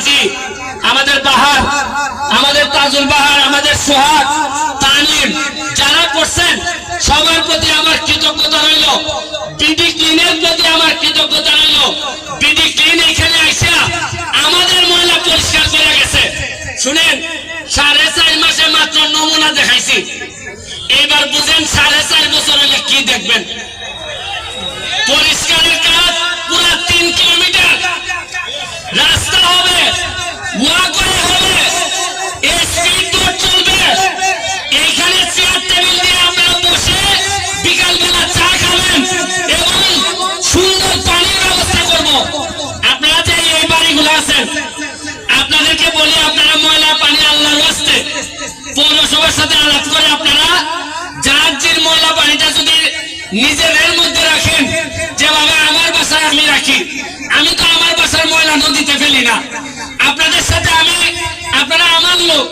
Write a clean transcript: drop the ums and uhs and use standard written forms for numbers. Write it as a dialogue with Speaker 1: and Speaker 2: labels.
Speaker 1: কাজী, আমাদের বাহার, আমাদের তাজুল বাহার, আমাদের সোহাগ, তানিম যারা করছেন সবার প্রতি আমার কৃতজ্ঞতা রইল। বিডি ক্লিনের প্রতি আমার কৃতজ্ঞতা রইল। বিডি ক্লিন এখানে আইসা আমাদের ময়লা পরিষ্কার করে গেছে। শুনেন, 4.5 মাসে মাত্র নমুনা দেখাইছি। এবার বুঝেন 4.5 বছর হলে কি দেখবেন। পরিষ্কারের কাজ পুরো 3 কিলোমিটার রাস্তা হবে, ওয়াকওয়ে হবে, স্পিড বোট চলবে। এইখানে চেয়ার টেবিল দিয়ে আপনারা বসে বিকাল বেলা চা খাবেন এবং সুন্দর পানির ব্যবস্থা করব। আপনারা যে এই বাড়িগুলো আছেন, আপনাদেরকে বলি, আপনারা ময়লা পানি আল্লাহর রাস্তে পৌরসভার সাথে আলাপ করে আপনারা জাহাজের ময়লা পানিটা যদি নিজেদের মধ্যে রাখেন, যেভাবে আমার বাসায় আমি রাখি, আমি তো আমার বাসার ময়লা নদীতে ফেলি না। আপনাদের সাথে আপনারা আমার লোক।